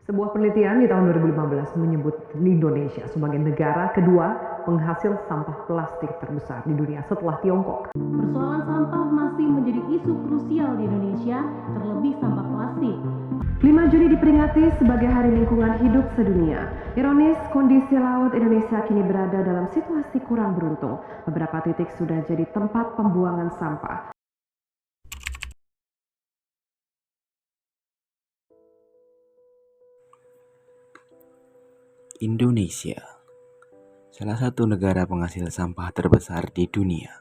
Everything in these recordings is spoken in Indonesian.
Sebuah penelitian di tahun 2015 menyebut Indonesia sebagai negara kedua penghasil sampah plastik terbesar di dunia setelah Tiongkok. Persoalan sampah masih menjadi isu krusial di Indonesia, terlebih sampah plastik. 5 Juni diperingati sebagai Hari Lingkungan Hidup Sedunia. Ironis, kondisi laut Indonesia kini berada dalam situasi kurang beruntung. Beberapa titik sudah jadi tempat pembuangan sampah. Indonesia, salah satu negara penghasil sampah terbesar di dunia.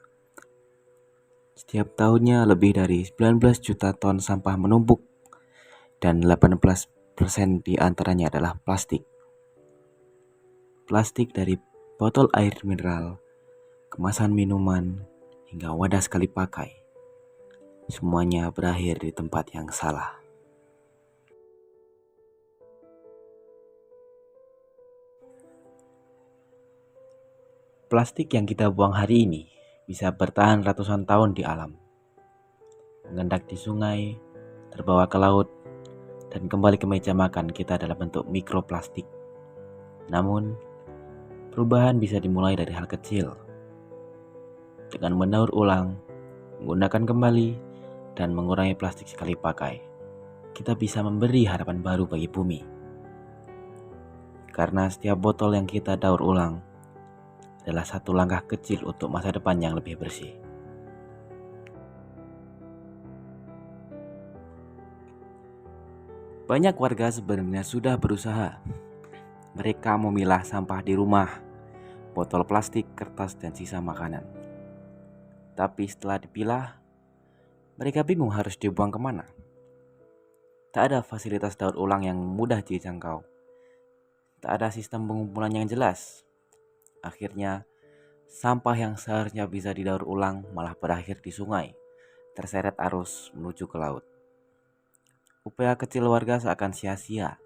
Setiap tahunnya lebih dari 19 juta ton sampah menumpuk dan 18% di antaranya adalah plastik. Plastik dari botol air mineral, kemasan minuman, hingga wadah sekali pakai. Semuanya berakhir di tempat yang salah. Plastik yang kita buang hari ini bisa bertahan ratusan tahun di alam, mengendap di sungai, terbawa ke laut, dan kembali ke meja makan kita dalam bentuk mikroplastik. Namun, perubahan bisa dimulai dari hal kecil. Dengan mendaur ulang, menggunakan kembali, dan mengurangi plastik sekali pakai, kita bisa memberi harapan baru bagi bumi. Karena setiap botol yang kita daur ulang adalah satu langkah kecil untuk masa depan yang lebih bersih. Banyak warga sebenarnya sudah berusaha. Mereka memilah sampah di rumah, botol plastik, kertas, dan sisa makanan. Tapi setelah dipilah, mereka bingung harus dibuang kemana. Tak ada fasilitas daur ulang yang mudah dijangkau. Tak ada sistem pengumpulan yang jelas. Akhirnya, sampah yang seharusnya bisa didaur ulang malah berakhir di sungai, terseret arus menuju ke laut. Upaya kecil warga seakan sia-sia.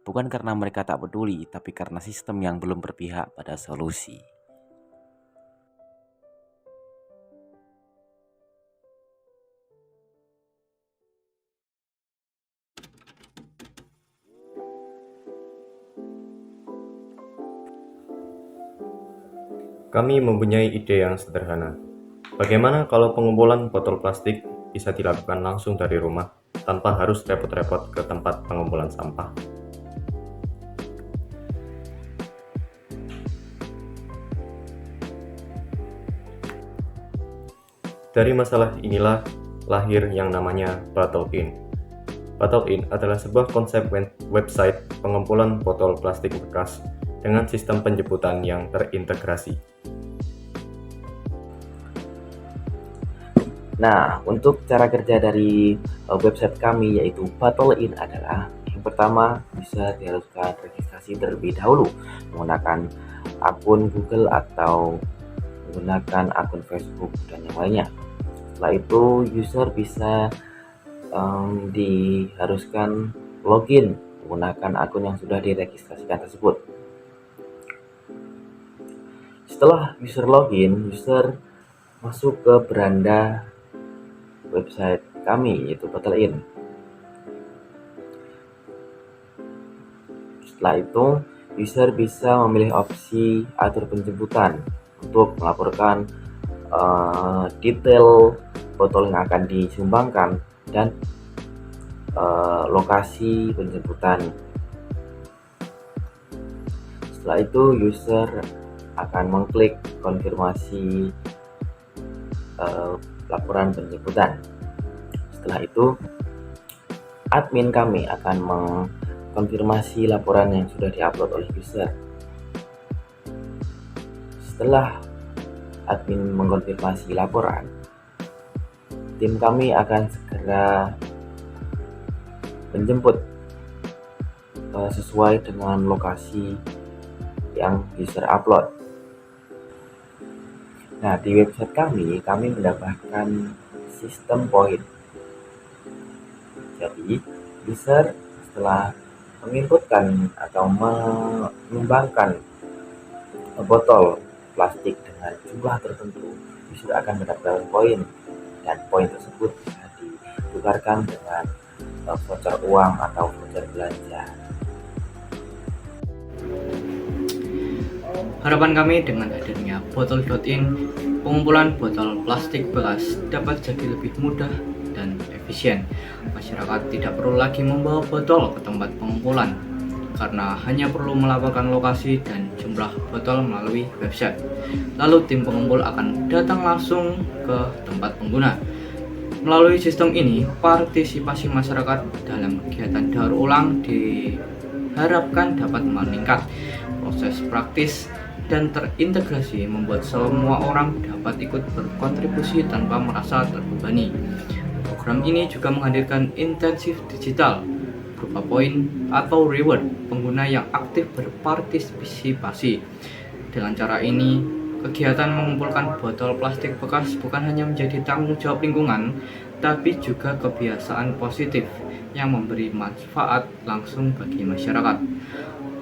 Bukan karena mereka tak peduli, tapi karena sistem yang belum berpihak pada solusi. Kami mempunyai ide yang sederhana. Bagaimana kalau pengumpulan botol plastik bisa dilakukan langsung dari rumah tanpa harus repot-repot ke tempat pengumpulan sampah? Dari masalah inilah lahir yang namanya Bottle In. Bottle In adalah sebuah konsep website pengumpulan botol plastik bekas dengan sistem penjemputan yang terintegrasi. Nah, untuk cara kerja dari website kami yaitu Bottle In adalah yang pertama bisa diharuskan registrasi terlebih dahulu menggunakan akun Google atau menggunakan akun Facebook dan yang lainnya. Setelah itu user bisa diharuskan login menggunakan akun yang sudah diregistrasikan tersebut. Setelah user login, user masuk ke beranda website kami yaitu Bottle In. Setelah itu, user bisa memilih opsi atur penjemputan untuk melaporkan detail botol yang akan disumbangkan dan lokasi penjemputan. Setelah itu, user akan mengklik konfirmasi laporan penjemputan. Setelah itu, admin kami akan mengkonfirmasi laporan yang sudah diupload oleh user. Setelah admin mengkonfirmasi laporan, tim kami akan segera menjemput sesuai dengan lokasi yang user upload. Nah, di website kami mendapatkan sistem poin. Jadi, user setelah menginputkan atau menyumbangkan botol plastik dengan jumlah tertentu, user akan mendapatkan poin dan poin tersebut bisa ditukarkan dengan voucher uang atau voucher belanja. Harapan kami dengan hadirnya botol.in, pengumpulan botol plastik bekas dapat jadi lebih mudah dan efisien. Masyarakat tidak perlu lagi membawa botol ke tempat pengumpulan, karena hanya perlu melaporkan lokasi dan jumlah botol melalui website. Lalu tim pengumpul akan datang langsung ke tempat pengguna. Melalui sistem ini, partisipasi masyarakat dalam kegiatan daur ulang diharapkan dapat meningkat. Proses praktis dan terintegrasi membuat semua orang dapat ikut berkontribusi tanpa merasa terbebani. Program ini juga menghadirkan insentif digital berupa poin atau reward pengguna yang aktif berpartisipasi. Dengan cara ini, kegiatan mengumpulkan botol plastik bekas bukan hanya menjadi tanggung jawab lingkungan, tapi juga kebiasaan positif yang memberi manfaat langsung bagi masyarakat.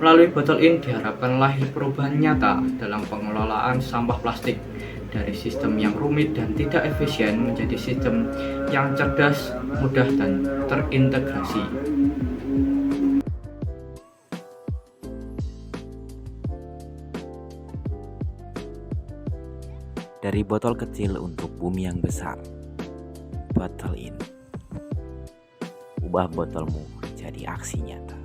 Melalui botol.in diharapkan lahir perubahan nyata dalam pengelolaan sampah plastik, dari sistem yang rumit dan tidak efisien menjadi sistem yang cerdas, mudah, dan terintegrasi. Dari botol kecil untuk bumi yang besar, Botol.in. Ubah botolmu jadi aksi nyata.